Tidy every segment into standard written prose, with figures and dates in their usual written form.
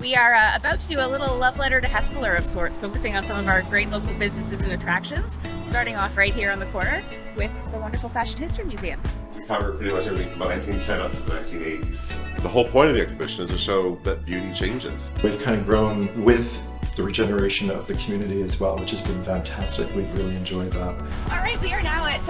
We are about to do a little love letter to Hespeler of sorts, focusing on some of our great local businesses and attractions, starting off right here on the corner with the wonderful Fashion History Museum. We cover pretty much everything from 1910 up to the 1980s. The whole point of the exhibition is to show that beauty changes. We've kind of grown with the regeneration of the community as well, which has been fantastic. We've really enjoyed that. All right, we are now at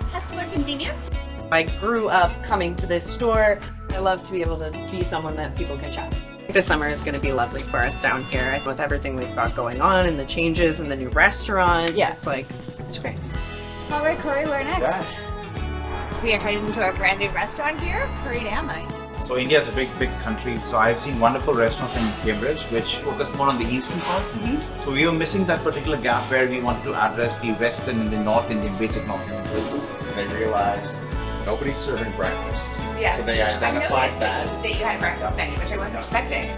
Hespeler Convenience. I grew up coming to this store. I love to be able to be someone that people can chat. This summer is going to be lovely for us down here with everything we've got going on and the changes and the new restaurants. Yeah. It's great. All right, Corey, where next? We are heading to our brand new restaurant here, Currynama. So India is a big country. So I've seen wonderful restaurants in Cambridge which focus more on the eastern part. So we were missing that particular gap where we wanted to address the western and the North Indian, basic North Indian food. They realized nobody's serving breakfast. Yeah. So they identified that. That you had a breakfast menu, which I wasn't expecting.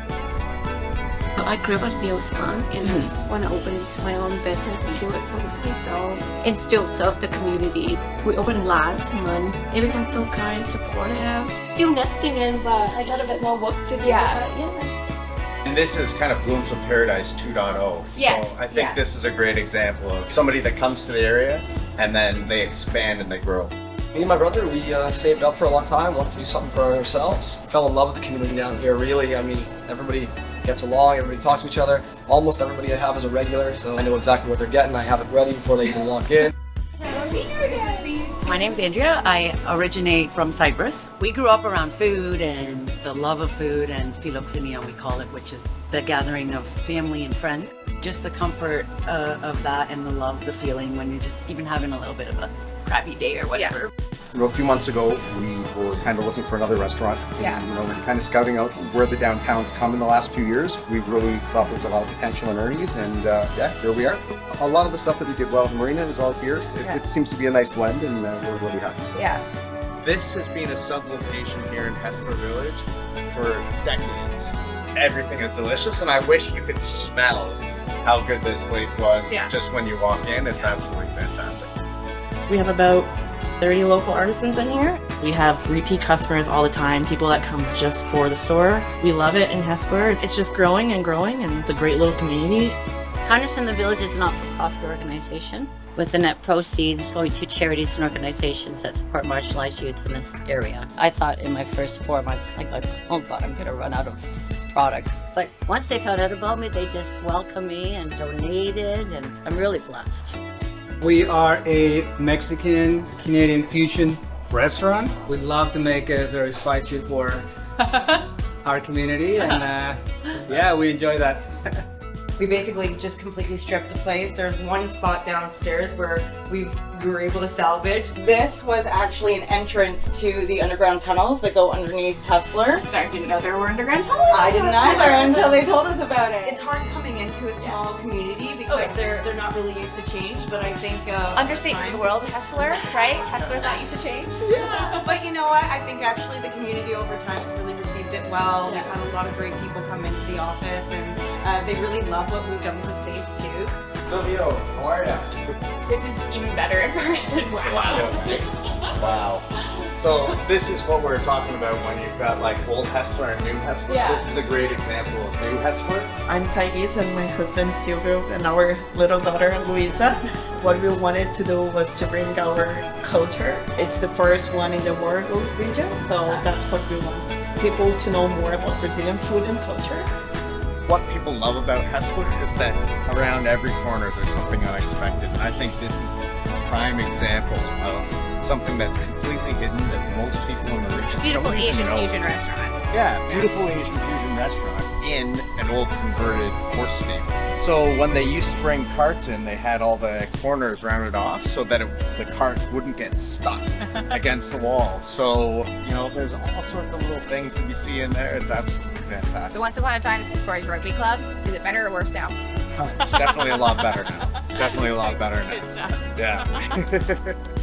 I grew up at Bill Salons and I just want to open my own business and do it for myself and still serve the community. We opened last month. Everyone's so kind, supportive. Still nesting in, but I got a bit more work to do. Yeah. And this is kind of Blooms from Paradise 2.0. Yes. So I think this is a great example of somebody that comes to the area and then they expand and they grow. Me and my brother, we saved up for a long time, wanted to do something for ourselves. Fell in love with the community down here, really. I mean, everybody gets along, everybody talks to each other. Almost everybody I have is a regular, so I know exactly what they're getting. I have it ready before they even walk in. My name's Andrea. I originate from Cyprus. We grew up around food and the love of food and philoxenia, we call it, which is the gathering of family and friends. Just the comfort of that and the love, the feeling when you're just even having a little bit of a crappy day or whatever. A few months ago, we were kind of looking for another restaurant. Yeah. And, we're kind of scouting out where the downtown's come in the last few years. We really thought there was a lot of potential in Ernie's, and here we are. A lot of the stuff that we did well in Marina is all here. It seems to be a nice blend, and we're really happy. So. Yeah. This has been a sub-location here in Hespeler Village for decades. Everything is delicious, and I wish you could smell how good this place was just when you walk in. It's absolutely fantastic. We have about 30 local artisans in here. We have repeat customers all the time, people that come just for the store. We love it in Hespeler. It's just growing and growing, and it's a great little community. Kindness in the Village is a not-for-profit organization with the net proceeds going to charities and organizations that support marginalized youth in this area. I thought in my first 4 months, like, oh God, I'm gonna run out of product. But once they found out about me, they just welcomed me and donated, and I'm really blessed. We are a Mexican Canadian fusion restaurant. We love to make it very spicy for our community, and we enjoy that. We basically just completely stripped the place. There's one spot downstairs where we were able to salvage. This was actually an entrance to the underground tunnels that go underneath Hespeler. I didn't know there were underground tunnels. I didn't either until they told us about it. It's hard coming into a small community because they're not really used to change, but I think understatement of the world, Hespeler, right? Hespeler's not used to change. Yeah. But you know what? I think actually the community over time has really received it well. We've had a lot of great people come into the office, and they really love what we've done with the space too. So Leo, how are you? This is even better in person. Wow. So this is what we're talking about when you've got like old Hespeler and new Hespeler. Yeah. This is a great example of new Hespeler. I'm Thais and my husband Silvio and our little daughter Luisa. What we wanted to do was to bring our culture. It's the first one in the world region, so that's what we want. People to know more about Brazilian food and culture. What people love about Hespeler is that around every corner there's something unexpected. And I think this is a prime example of something that's completely hidden that most people in the region Beautiful don't even Asian know. fusion restaurant. Yeah, beautiful Asian fusion restaurant in an old converted horse stable. So when they used to bring carts in, they had all the corners rounded off so that the cart wouldn't get stuck against the wall. So, there's all sorts of little things that you see in there. It's absolutely fantastic. So once upon a time, this is Corey's rugby club. Is it better or worse now? It's definitely a lot better now. It's definitely a lot better now. Good stuff. Yeah.